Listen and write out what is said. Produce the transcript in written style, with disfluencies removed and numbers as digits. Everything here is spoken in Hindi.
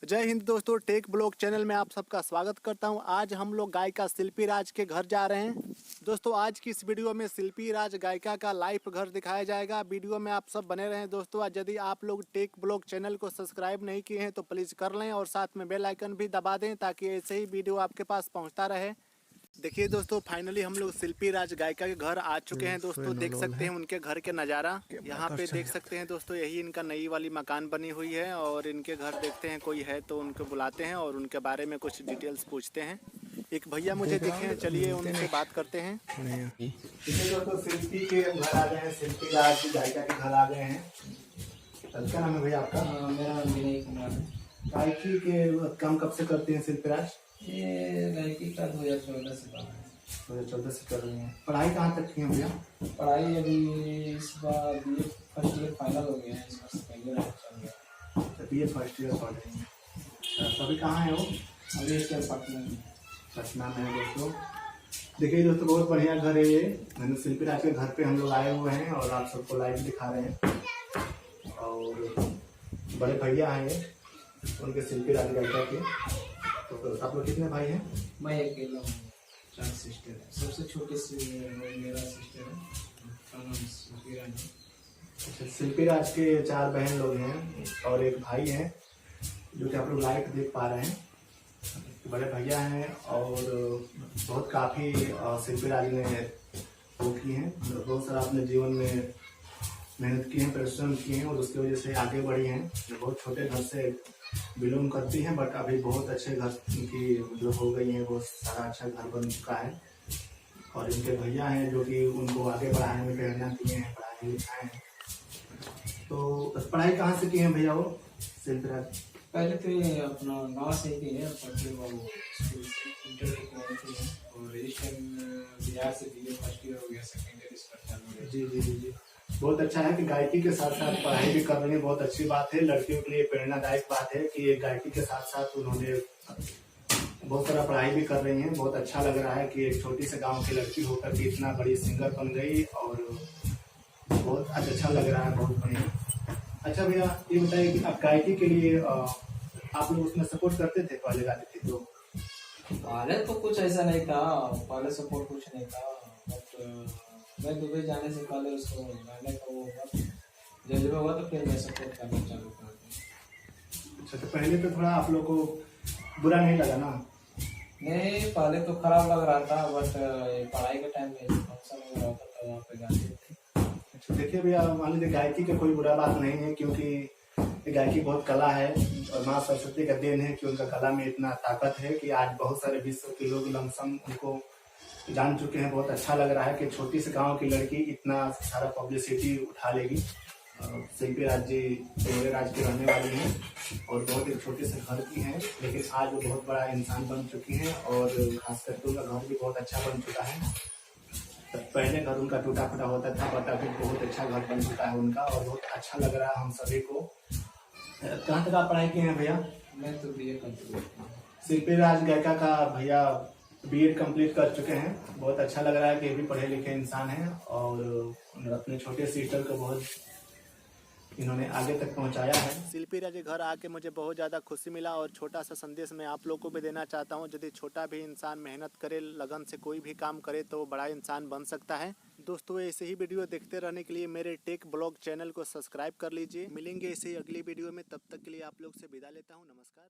जय हिंद दोस्तों, टेक ब्लॉग चैनल में आप सबका स्वागत करता हूं। आज हम लोग गायिका शिल्पी राज के घर जा रहे हैं। दोस्तों आज की इस वीडियो में शिल्पी राज गायिका का लाइव घर दिखाया जाएगा। वीडियो में आप सब बने रहें दोस्तों। आज यदि आप लोग टेक ब्लॉग चैनल को सब्सक्राइब नहीं किए हैं तो प्लीज़ कर लें और साथ में बेल आइकन भी दबा दें ताकि ऐसे ही वीडियो आपके पास पहुँचता रहे। देखिए दोस्तों, फाइनली हम लोग शिल्पी राज गायिका के घर आ चुके हैं दोस्तों। देख सकते हैं उनके घर के नज़ारा। यहाँ पे देख सकते हैं दोस्तों, यही इनका नई वाली मकान बनी हुई है और इनके घर देखते हैं कोई है तो उनको बुलाते हैं और उनके बारे में कुछ डिटेल्स पूछते हैं। एक भैया मुझे दिखे हैं, चलिए उनसे बात करते हैं। दोस्तों शिल्पी के घर आ गए हैं, शिल्पी राज गायिका के घर आ गए हैं। क्या नाम है भैया आपका? मेरा नाम विनय कुमार है। गायकी के काम कब से करते हैं शिल्पी राज? ये गायकी का 2014 से कर रहे हैं। 2014 से कर रहे हैं। पढ़ाई कहाँ तक की है भैया? पढ़ाई अभी इस बार BA फर्स्ट ईयर फाइनल हो गया है। इस बार सेकेंड ईयर चल रहा है। BA फर्स्ट ईयर पढ़ रही हैं। तो अभी कहाँ है वो? अभी इसके पटना में है दोस्तों। देखिए दोस्तों, बहुत बढ़िया घर है ये। मैंने शिल्पी राज के घर पे हम लोग आए हुए हैं और आप सबको लाइव दिखा रहे हैं। और बड़े भैया हैं ये, उनके शिल्पी राज गायिका के। तो आप लोग कितने भाई हैं? मैं अकेला हूँ, 4 सिस्टर है। सबसे छोटी मेरा सिस्टर है, उसका नाम शिल्पी राज है। अच्छा, शिल्पी राज के 4 बहन लोग हैं और एक भाई है जो कि आप लोग लाइव देख पा रहे हैं। बड़े भैया हैं और बहुत काफ़ी शिल्पी राज ने वो की हैं, बहुत सारा अपने जीवन में मेहनत की है, परिश्रम किए हैं और उसकी वजह से आगे बढ़ी हैं। बहुत छोटे घर से बिलोंग करती हैं बट अभी बहुत अच्छे घर की जो हो गई हैं, बहुत सारा अच्छा घर बन चुका है। और इनके भैया हैं जो कि उनको आगे बढ़ाने में प्रेरणा दिए हैं, पढ़ाए लिखाए हैं। तो पढ़ाई कहाँ से की है भैया वो शिल्पी राज? पहले तो ये अपना गाँव से ही है, पटना वो स्कूल से इंटर की है और इस टाइम बिहार से BA फर्स्ट ईयर हो गया, सेकेंड ईयर इसका चालू है। जी। बहुत अच्छा है कि गायकी के साथ साथ पढ़ाई भी कर रही है। बहुत अच्छी बात है, लड़कियों के लिए प्रेरणादायक बात है कि गायकी के साथ साथ उन्होंने बहुत सारा पढ़ाई भी कर रही हैं। बहुत अच्छा लग रहा है कि एक छोटी से गांव की लड़की होकर के इतना बड़ी सिंगर बन गई और बहुत अच्छा लग रहा है, बहुत बढ़िया। अच्छा भैया, ये बताइए कि आप गायकी के लिए आप लोग उसमें सपोर्ट करते थे पहले गाती थी तो? पहले तो कुछ ऐसा नहीं था, पहले सपोर्ट कुछ नहीं था, बट मैं दुबई जाने से पहले उसको गाने का वो जज्बा हुआ तो फिर मैं सपोर्ट करना चालू कर दिया। अच्छा, तो पहले तो थोड़ा आप लोग को बुरा नहीं लगा ना? नहीं, पहले तो खराब लग रहा था बट पढ़ाई के टाइम में फंक्शन वगैरह होता था वहाँ पे गाते थे। अच्छा, देखिए भैया, मान लीजिए गायकी की कोई बुरा बात नहीं है क्योंकि गायकी बहुत कला है और माँ सरस्वती का देन है कि उनका कला में इतना ताकत है कि आज बहुत सारे विश्व के लोग लमसम उनको जान चुके हैं। बहुत अच्छा लग रहा है कि छोटी से गांव की लड़की इतना सारा पब्लिसिटी उठा लेगी। शिल्पी राज जी मेरे राज की रहने वाली हैं और बहुत एक छोटे से घर की हैं, लेकिन आज वो बहुत बड़ा इंसान बन चुकी हैं और खास करके उनका घर भी बहुत अच्छा बन चुका है। पहले घर उनका टूटा फूटा होता था बट अभी बहुत अच्छा घर बन चुका है उनका और बहुत अच्छा लग रहा है हम सभी को। कहाँ तक आप पढ़ाई किए हैं भैया? मैं तो BA कंप्लीट। शिल्पी राज गायिका का भैया BA कंप्लीट कर चुके हैं। बहुत अच्छा लग रहा है कि ये भी पढ़े लिखे इंसान हैं और अपने छोटे सिस्टर को बहुत इन्होंने आगे तक पहुंचाया है। शिल्पी राज के घर आके मुझे बहुत ज़्यादा खुशी मिला और छोटा सा संदेश मैं आप लोग को भी देना चाहता हूं। यदि छोटा भी इंसान मेहनत करे, लगन से कोई भी काम करे तो बड़ा इंसान बन सकता है। दोस्तों ऐसे ही वीडियो देखते रहने के लिए मेरे टेक ब्लॉग चैनल को सब्सक्राइब कर लीजिए। मिलेंगे ऐसे ही अगली वीडियो में, तब तक के लिए आप लोग से विदा लेता हूँ। नमस्कार।